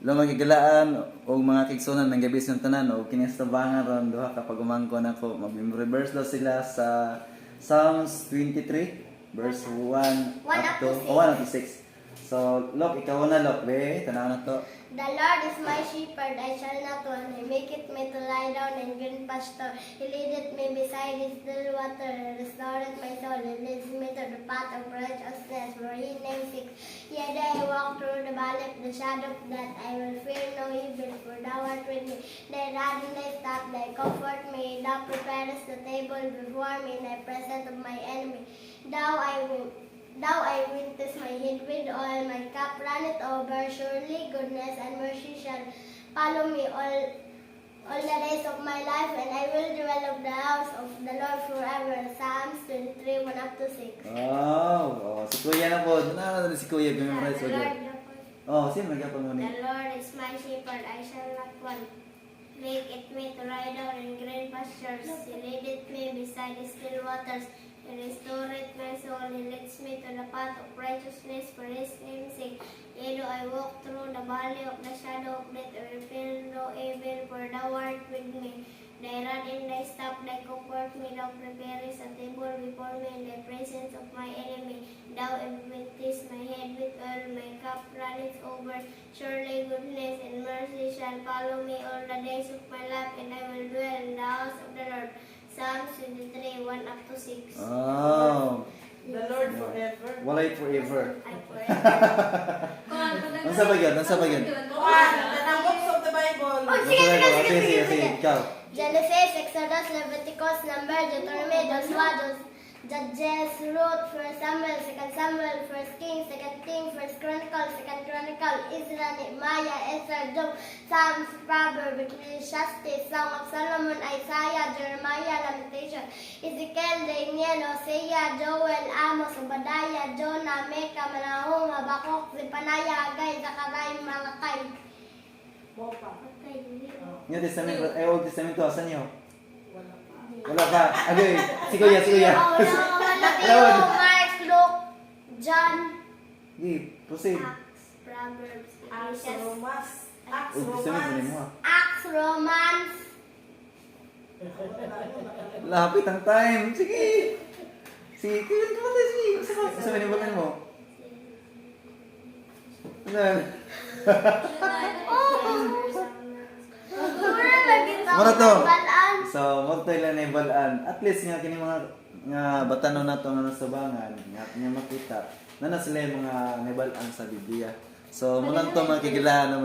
Lang magigalaan og mga kigsunan ng gabi sa tanan o kinastabangan ron duha kapag umangko nako mag-reverse daw sila sa Psalms 23 verse 1 up to 1 up to 6. So, Lok, ikaw na Lok, be, tanaw na to. The Lord is my shepherd, I shall not want. He maketh me to lie down in green pasture. He leadeth me beside his still water. He restoreth my soul. He leads me to the path of righteousness, for his name's sake. Yea, though I walk through the valley of the shadow of death, I will fear no evil, for thou art with me. Thy rod and thy staff, they comfort me. Thou preparest the table before me in the presence of my enemy. Thou I will test my head with oil, my cup runneth over. Surely goodness and mercy shall follow me all the days of my life, and I will dwell of the house of the Lord forever. Psalms 23, 1 up to 6. Oh, si Kuya na po. Na si Kuya memorize The mo. Lord, Oh, sino magyapon mo ni? the Lord is my shepherd, I shall not want. Maketh me to lie down in green pastures. He leadeth me beside the still waters. He restoreth my soul. He leads me to the path of righteousness for his name's sake. Yea, though I walk through the valley of the shadow of death, I will fear no evil, for thou art with me. Thy rod and thy staff, they comfort me. Thou preparest a table before me in the presence of my enemy. Thou anointest my head with oil, my cup runneth over. Surely goodness and mercy shall follow me all the days of my life, and I will dwell in the house of the Lord. Psalms 23, 1 up to 6. Oh. The Lord forever. Walay forever. I forever. Unsa ba yun? Unsa ba yun? Kuan, the books of the Bible. Oh, sige. Sige, ikaw. Genesis, Exodus, Leviticus, Numbers, Deuteronomy, Joshua, Judges, Ruth, 1 Samuel, 2 Samuel, 1 Kings, 2 Kings, 1 Chronicles, 2 Chronicle, Israel, Nehemiah, Esther, Job, Psalms, Proverbs, Ecclesiastes, Song of Solomon, Isaiah, Jeremiah, Lamentation, Ezekiel, Daniel, Hosea, Joel, Amos, Obadiah, Jonah, Micah, Malahum, Habakkuk, Zephaniah, Haggai, Zechariah, Malachi. Bopa. New Testament, Old Testament to, asan niyo? Wala pa. Wala pa. Agay, si Kuya. Matthew, Mark, Luke, John, Sige, proceed. Acts, Proverbs, Acts, Ecclesiastes, Romans. Acts, Old Testament mo Romans. mo. Acts, Romans. Lapit ang time. Sige. Sige, kailan ka ba sige? Sa manibalan mo? Ano? Mura to. So, mo to ilan na ibalaan. At least nga kini mga nga batanon nato nga nasabangan, nga niya makita na sila yung mga nibalaan sa Biblia. So, mo lang to mga kigilahan na